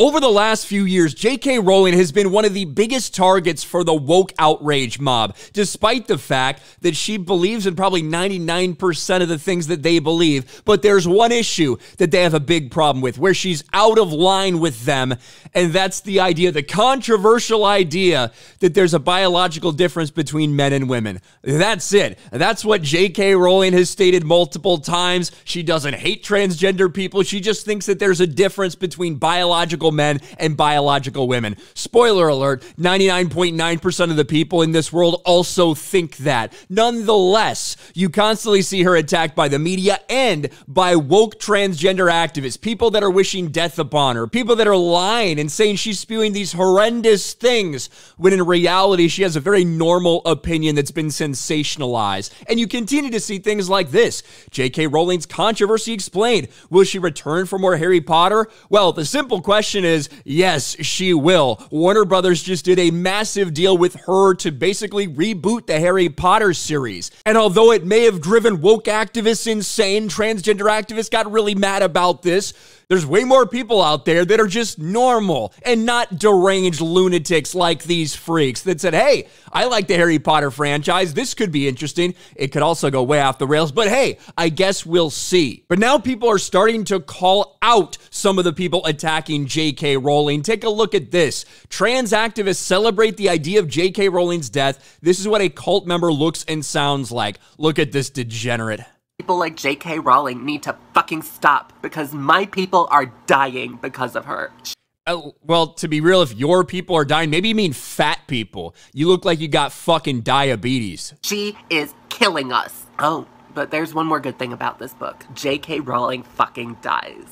Over the last few years, J.K. Rowling has been one of the biggest targets for the woke outrage mob, despite the fact that she believes in probably 99% of the things that they believe. But there's one issue that they have a big problem with, where she's out of line with them, and that's the idea, the controversial idea that there's a biological difference between men and women. That's it. That's what J.K. Rowling has stated multiple times. She doesn't hate transgender people. She just thinks that there's a difference between biological men and biological women. Spoiler alert, 99.9% of the people in this world also think that. Nonetheless, you constantly see her attacked by the media and by woke transgender activists, people that are wishing death upon her, people that are lying and saying she's spewing these horrendous things, when in reality, she has a very normal opinion that's been sensationalized. And you continue to see things like this. J.K. Rowling's controversy explained. Will she return for more Harry Potter? Well, the simple question is, yes, she will. Warner Brothers just did a massive deal with her to basically reboot the Harry Potter series. And although it may have driven woke activists insane, transgender activists got really mad about this, there's way more people out there that are just normal and not deranged lunatics like these freaks that said, hey, I like the Harry Potter franchise. This could be interesting. It could also go way off the rails, but hey, I guess we'll see. But now people are starting to call out some of the people attacking J.K. Rowling. Take a look at this. Trans activists celebrate the idea of J.K. Rowling's death. This is what a cult member looks and sounds like. Look at this degenerate. People like J.K. Rowling need to fucking stop, because my people are dying because of her. Well, to be real, if your people are dying, maybe you mean fat people. You look like you got fucking diabetes. She is killing us. Oh, but there's one more good thing about this book. J.K. Rowling fucking dies.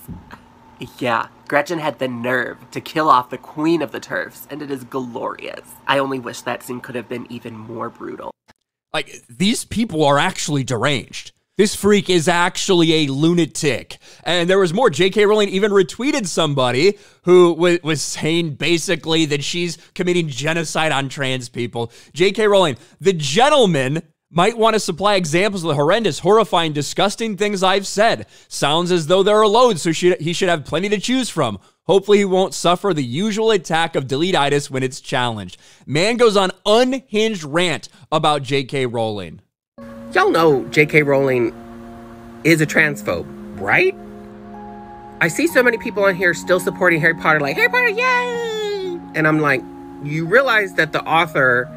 Yeah, Gretchen had the nerve to kill off the queen of the turfs, and it is glorious. I only wish that scene could have been even more brutal. Like, these people are actually deranged. This freak is actually a lunatic. And there was more. J.K. Rowling even retweeted somebody who was saying basically that she's committing genocide on trans people. J.K. Rowling, the gentleman might want to supply examples of the horrendous, horrifying, disgusting things I've said. Sounds as though there are loads, so he should have plenty to choose from. Hopefully he won't suffer the usual attack of deleteitis when it's challenged. Man goes on unhinged rant about J.K. Rowling. Y'all know J.K. Rowling is a transphobe, right? I see so many people on here still supporting Harry Potter, like, Harry Potter, yay! And I'm like, you realize that the author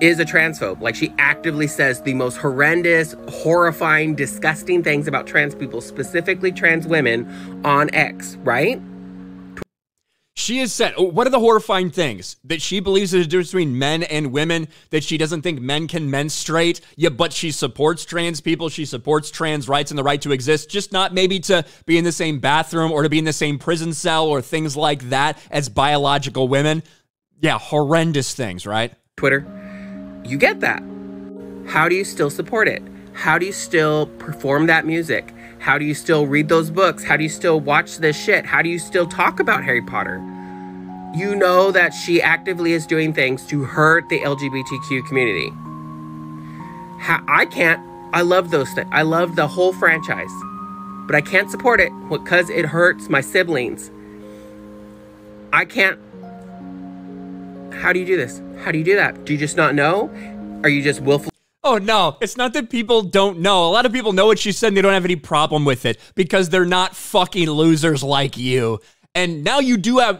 is a transphobe. Like, she actively says the most horrendous, horrifying, disgusting things about trans people, specifically trans women, on X, right? She has said, what are the horrifying things? That she believes there's a difference between men and women, that she doesn't think men can menstruate, yeah, but she supports trans people, she supports trans rights and the right to exist, just not maybe to be in the same bathroom or to be in the same prison cell or things like that as biological women. Yeah, horrendous things, right? Twitter, you get that. How do you still support it? How do you still perform that music? How do you still read those books? How do you still watch this shit? How do you still talk about Harry Potter? You know that she actively is doing things to hurt the LGBTQ community. I can't. I love those things. I love the whole franchise. But I can't support it because it hurts my siblings. I can't. How do you do this? How do you do that? Do you just not know? Are you just willful? Oh, no, it's not that people don't know. A lot of people know what she said and they don't have any problem with it because they're not fucking losers like you. And now you're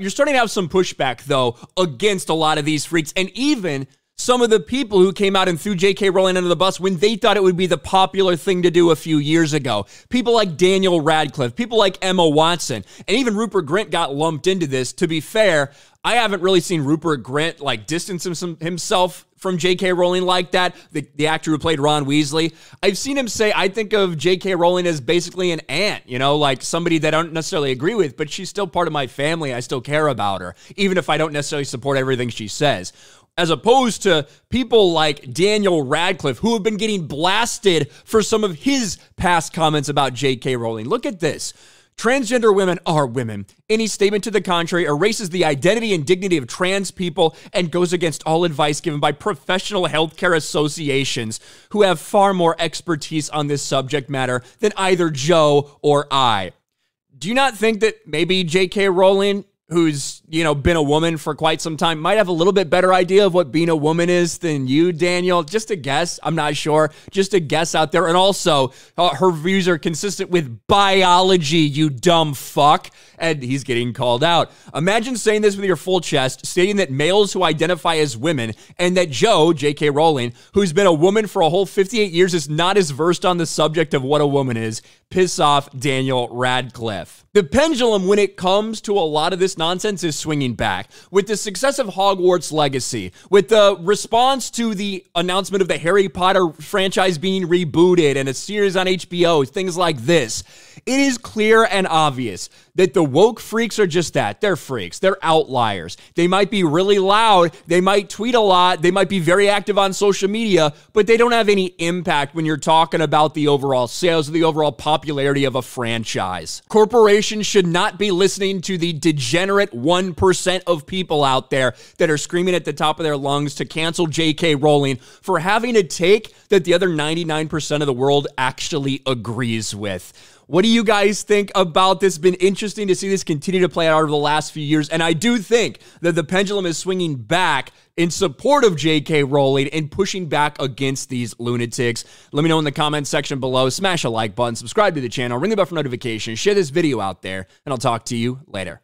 starting to have some pushback, though, against a lot of these freaks. And even some of the people who came out and threw J.K. Rowling under the bus when they thought it would be the popular thing to do a few years ago. People like Daniel Radcliffe, people like Emma Watson, and even Rupert Grint got lumped into this. To be fair, I haven't really seen Rupert Grint like distance himself from J.K. Rowling like that, the actor who played Ron Weasley. I've seen him say, I think of J.K. Rowling as basically an aunt, you know, like somebody that I don't necessarily agree with, but she's still part of my family. I still care about her, even if I don't necessarily support everything she says. As opposed to people like Daniel Radcliffe, who have been getting blasted for some of his past comments about J.K. Rowling. Look at this. Transgender women are women. Any statement to the contrary erases the identity and dignity of trans people and goes against all advice given by professional healthcare associations who have far more expertise on this subject matter than either Joe or I. Do you not think that maybe J.K. Rowling who's, you know, been a woman for quite some time, might have a little bit better idea of what being a woman is than you, Daniel. Just a guess. I'm not sure. Just a guess out there. And also, her views are consistent with biology, you dumb fuck. And he's getting called out. Imagine saying this with your full chest, stating that males who identify as women and that Joe, J.K. Rowling, who's been a woman for a whole 58 years, is not as versed on the subject of what a woman is. Piss off Daniel Radcliffe. The pendulum, when it comes to a lot of this nonsense, is swinging back. With the success of Hogwarts Legacy, with the response to the announcement of the Harry Potter franchise being rebooted and a series on HBO, things like this, it is clear and obvious that the woke freaks are just that. They're freaks. They're outliers. They might be really loud. They might tweet a lot. They might be very active on social media, but they don't have any impact when you're talking about the overall sales or the overall popularity of a franchise. Corporations should not be listening to the degenerate 1% of people out there that are screaming at the top of their lungs to cancel J.K. Rowling for having a take that the other 99% of the world actually agrees with. What do you guys think about this? Been interesting to see this continue to play out over the last few years. And I do think that the pendulum is swinging back in support of J.K. Rowling and pushing back against these lunatics. Let me know in the comments section below. Smash a like button, subscribe to the channel, ring the bell for notifications, share this video out there, and I'll talk to you later.